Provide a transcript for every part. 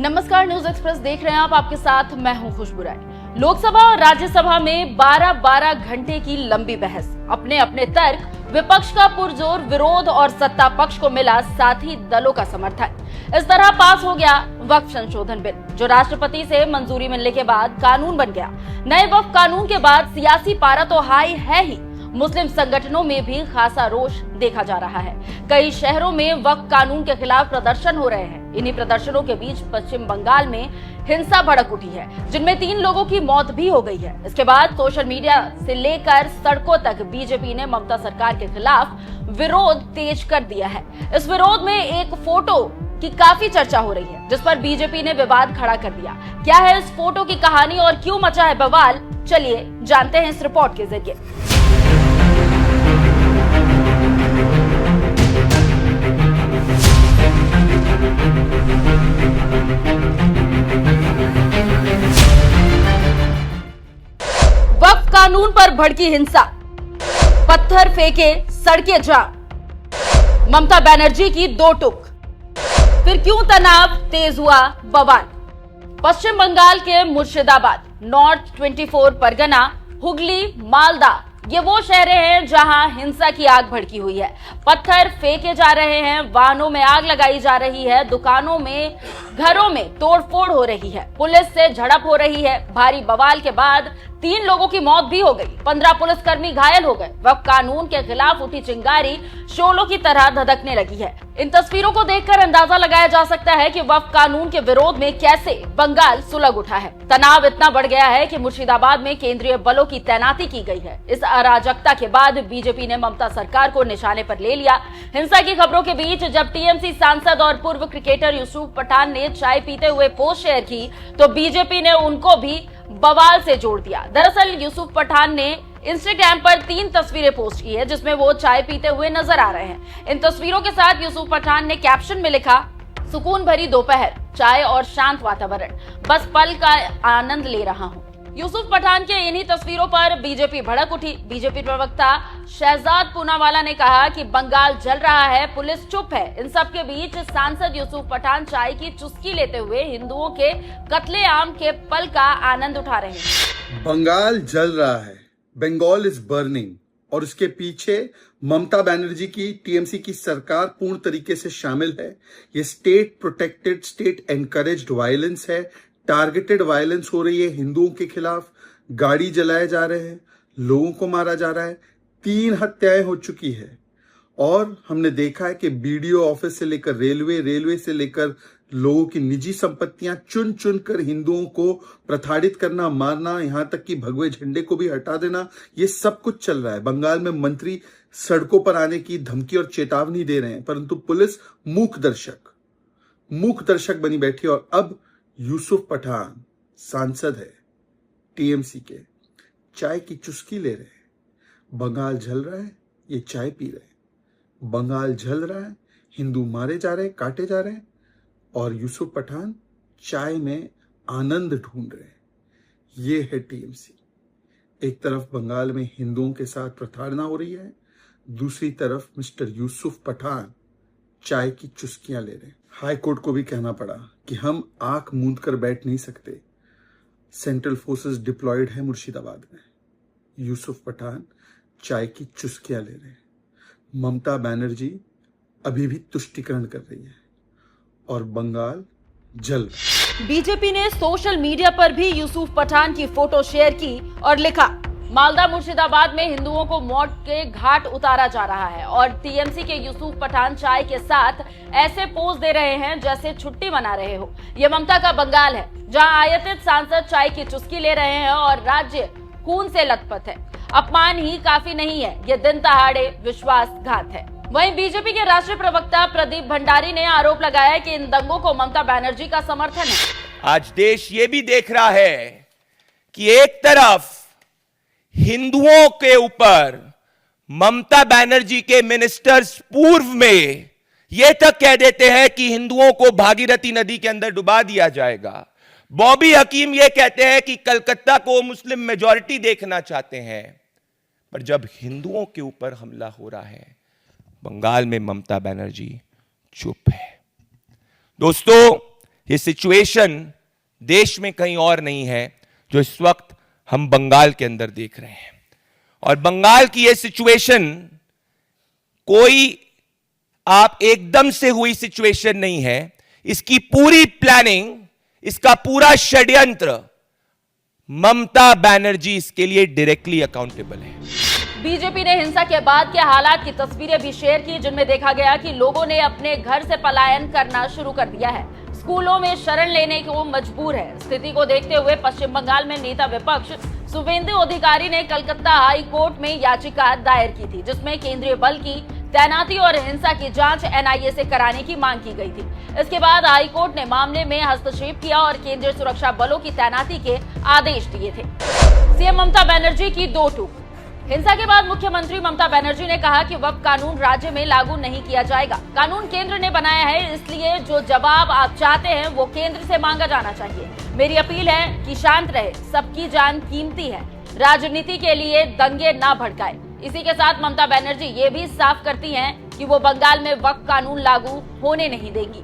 नमस्कार, news express देख रहे हैं आप। आपके साथ मैं हूं खुशबू राय। लोकसभा और राज्यसभा में 12-12 घंटे की लंबी बहस, अपने अपने तर्क, विपक्ष का पुरजोर विरोध और सत्ता पक्ष को मिला साथी दलों का समर्थन। इस तरह पास हो गया वक्फ संशोधन बिल, जो राष्ट्रपति से मंजूरी मिलने के बाद कानून बन गया। नए वक्फ कानून के बाद सियासी पारा तो हाई है ही, मुस्लिम संगठनों में भी खासा रोष देखा जा रहा है। कई शहरों में वक्फ कानून के खिलाफ प्रदर्शन हो रहे हैं। इन्हीं प्रदर्शनों के बीच पश्चिम बंगाल में हिंसा भड़क उठी है, जिनमें 3 लोगों की मौत भी हो गई है। इसके बाद सोशल मीडिया से लेकर सड़कों तक बीजेपी ने ममता सरकार के खिलाफ विरोध तेज कर दिया है। इस विरोध में एक फोटो की काफी चर्चा हो रही है, जिस पर बीजेपी ने विवाद खड़ा कर दिया। क्या है इस फोटो की कहानी और क्यों मचा है बवाल, चलिए जानते हैं इस रिपोर्ट के जरिए। वक्फ कानून पर भड़की हिंसा, पत्थर फेंके, सड़कें जाम, ममता बनर्जी की 2 टूक, फिर क्यों तनाव तेज हुआ बवाल। पश्चिम बंगाल के मुर्शिदाबाद, नॉर्थ 24 परगना, हुगली, मालदा, ये वो शहर हैं जहां हिंसा की आग भड़की हुई है। पत्थर फेंके जा रहे हैं, वाहनों में आग लगाई जा रही है, दुकानों में, घरों में तोड़फोड़ हो रही है, पुलिस से झड़प हो रही है। भारी बवाल के बाद 3 लोगों की मौत भी हो गई, 15 पुलिसकर्मी घायल हो गए। वक्फ कानून के खिलाफ उठी चिंगारी शोलों की तरह धधकने लगी है। इन तस्वीरों को देखकर अंदाजा लगाया जा सकता है कि वक्फ कानून के विरोध में कैसे बंगाल सुलग उठा है। तनाव इतना बढ़ गया है कि मुर्शिदाबाद में केंद्रीय बलों की तैनाती की गई है। इस अराजकता के बाद बीजेपी ने ममता सरकार को निशाने पर ले लिया। हिंसा की खबरों के बीच जब टीएमसी सांसद और पूर्व क्रिकेटर यूसुफ पठान ने चाय पीते हुए पोस्ट शेयर की, तो बीजेपी ने उनको भी बवाल से जोड़ दिया। दरअसल यूसुफ पठान ने इंस्टाग्राम पर 3 तस्वीरें पोस्ट की है, जिसमें वो चाय पीते हुए नजर आ रहे हैं। इन तस्वीरों के साथ यूसुफ पठान ने कैप्शन में लिखा, सुकून भरी दोपहर, चाय और शांत वातावरण, बस पल का आनंद ले रहा हूं। यूसुफ पठान के इन्हीं तस्वीरों पर बीजेपी भड़क उठी। बीजेपी प्रवक्ता शहजाद पूनावाला ने कहा कि बंगाल जल रहा है, पुलिस चुप है। इन सब के बीच सांसद यूसुफ पठान चाय की चुस्की लेते हुए हिंदुओं के कत्लेआम के पल का आनंद उठा रहे हैं। बंगाल जल रहा है, बंगाल इज बर्निंग, और इसके पीछे ममता बनर्जी की टीएमसी की सरकार पूर्ण तरीके से शामिल है। ये state protected, state encouraged violence है। टारगेटेड वायलेंस हो रही है हिंदुओं के खिलाफ, गाड़ी जलाए जा रहे हैं, लोगों को मारा जा रहा है। 3 हत्याएं हो चुकी है, और हमने देखा है कि बीडीओ ऑफिस से लेकर रेलवे से लेकर लोगों की निजी संपत्तियां चुन चुन कर हिंदुओं को प्रताड़ित करना, मारना, यहां तक कि भगवे झंडे को भी हटा देना, ये सब कुछ चल रहा है। बंगाल में मंत्री सड़कों पर आने की धमकी और चेतावनी दे रहे हैं, परंतु पुलिस मूक दर्शक बनी बैठी। और अब यूसुफ पठान सांसद है टीएमसी के, चाय की चुस्की ले रहे हैं। बंगाल जल रहा है, ये चाय पी रहे हैं। बंगाल जल रहा है, हिंदू मारे जा रहे हैं, काटे जा रहे हैं, और यूसुफ पठान चाय में आनंद ढूंढ रहे हैं। ये है टीएमसी। एक तरफ बंगाल में हिंदुओं के साथ प्रताड़ना हो रही है, दूसरी तरफ मिस्टर यूसुफ पठान चाय की चुस्कियां ले रहे हैं। हाई कोर्ट को भी कहना पड़ा कि हम आंख मूंद कर बैठ नहीं सकते। सेंट्रल फोर्सेस डिप्लॉयड है मुर्शिदाबाद में। यूसुफ पठान चाय की चुस्कियां ले रहे हैं। ममता बनर्जी अभी भी तुष्टीकरण कर रही है, और बंगाल जल। बीजेपी ने सोशल मीडिया पर भी यूसुफ पठान की फोटो शेयर की और लिखा, मालदा मुर्शिदाबाद में हिंदुओं को मौत के घाट उतारा जा रहा है, और टीएमसी के यूसुफ पठान चाय के साथ ऐसे पोज दे रहे हैं जैसे छुट्टी मना रहे हो। ये ममता का बंगाल है, जहां आयातित सांसद चाय की चुस्की ले रहे हैं और राज्य खून से लथपथ है। अपमान ही काफी नहीं है, ये दिन दहाड़े विश्वासघात है। वहीं बीजेपी के राष्ट्रीय प्रवक्ता प्रदीप भंडारी ने आरोप लगाया कि इन दंगों को ममता बनर्जी का समर्थन है। आज देश ये भी देख रहा है कि एक तरफ हिंदुओं के ऊपर ममता बनर्जी के मिनिस्टर्स पूर्व में यह तक कह देते हैं कि हिंदुओं को भागीरथी नदी के अंदर डुबा दिया जाएगा। बॉबी हकीम यह कहते हैं कि कलकत्ता को मुस्लिम मेजॉरिटी देखना चाहते हैं, पर जब हिंदुओं के ऊपर हमला हो रहा है, बंगाल में ममता बनर्जी चुप है। दोस्तों, ये सिचुएशन देश में कहीं और नहीं है जो इस वक्त हम बंगाल के अंदर देख रहे हैं। और बंगाल की ये सिचुएशन कोई आप एकदम से हुई सिचुएशन नहीं है। इसकी पूरी प्लानिंग, इसका पूरा षड्यंत्र ममता बनर्जी इसके लिए डायरेक्टली अकाउंटेबल है। बीजेपी ने हिंसा के बाद के हालात की तस्वीरें भी शेयर की, जिनमें देखा गया कि लोगों ने अपने घर से पलायन करना शुरू कर दिया है, स्कूलों में शरण लेने को मजबूर है। स्थिति को देखते हुए पश्चिम बंगाल में नेता विपक्ष शुभेंदु अधिकारी ने कलकत्ता हाई कोर्ट में याचिका दायर की थी, जिसमें केंद्रीय बल की तैनाती और हिंसा की जांच एनआईए से कराने की मांग की गई थी। इसके बाद हाई कोर्ट ने मामले में हस्तक्षेप किया और केंद्रीय सुरक्षा बलों की तैनाती के आदेश दिए थे। सीएम ममता बनर्जी की दो टूक। हिंसा के बाद मुख्यमंत्री ममता बनर्जी ने कहा कि वक्फ कानून राज्य में लागू नहीं किया जाएगा। कानून केंद्र ने बनाया है, इसलिए जो जवाब आप चाहते हैं वो केंद्र से मांगा जाना चाहिए। मेरी अपील है कि शांत रहे, सबकी जान कीमती है, राजनीति के लिए दंगे ना भड़काए। इसी के साथ ममता बनर्जी ये भी साफ करती हैं कि वो बंगाल में वक्फ कानून लागू होने नहीं देंगी।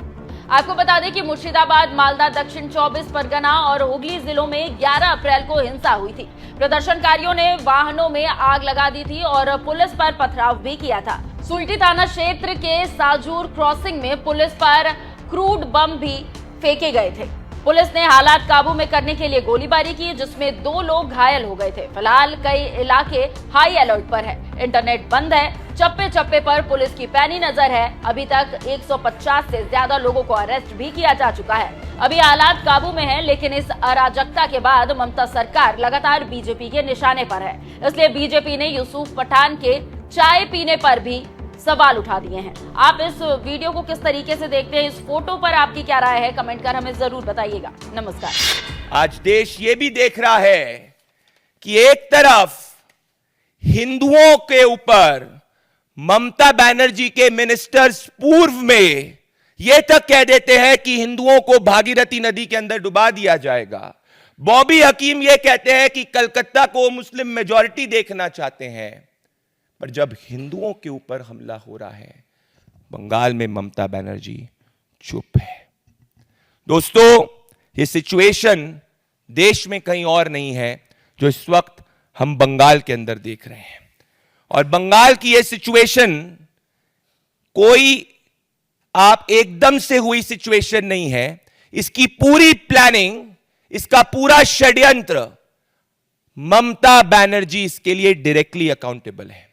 आपको बता दें कि मुर्शिदाबाद, मालदा, दक्षिण 24 परगना और हुगली जिलों में 11 अप्रैल को हिंसा हुई थी। प्रदर्शनकारियों ने वाहनों में आग लगा दी थी और पुलिस पर पथराव भी किया था। सुल्टी थाना क्षेत्र के साजूर क्रॉसिंग में पुलिस पर क्रूड बम भी फेंके गए थे। पुलिस ने हालात काबू में करने के लिए गोलीबारी की, जिसमें 2 लोग घायल हो गए थे। फिलहाल कई इलाके हाई अलर्ट पर है, इंटरनेट बंद है, चप्पे चप्पे पर पुलिस की पैनी नजर है। अभी तक 150 से ज्यादा लोगों को अरेस्ट भी किया जा चुका है। अभी हालात काबू में है, लेकिन इस अराजकता के बाद ममता सरकार लगातार बीजेपी के निशाने पर है। इसलिए बीजेपी ने यूसुफ पठान के चाय पीने पर भी सवाल उठा दिए हैं। आप इस वीडियो को किस तरीके से देखते हैं, इस फोटो पर आपकी क्या राय है, कमेंट कर हमें जरूर बताइएगा। नमस्कार। आज देश ये भी देख रहा है कि एक तरफ हिंदुओं के ऊपर ममता बनर्जी के मिनिस्टर्स पूर्व में यह तक कह देते हैं कि हिंदुओं को भागीरथी नदी के अंदर डुबा दिया जाएगा। बॉबी हकीम यह कहते हैं कि कलकत्ता को मुस्लिम मेजॉरिटी देखना चाहते हैं। पर जब हिंदुओं के ऊपर हमला हो रहा है, बंगाल में ममता बनर्जी चुप है। दोस्तों, ये सिचुएशन देश में कहीं और नहीं है जो इस वक्त हम बंगाल के अंदर देख रहे हैं। और बंगाल की ये सिचुएशन कोई आप एकदम से हुई सिचुएशन नहीं है। इसकी पूरी प्लानिंग, इसका पूरा षड्यंत्र ममता बनर्जी इसके लिए डायरेक्टली अकाउंटेबल है।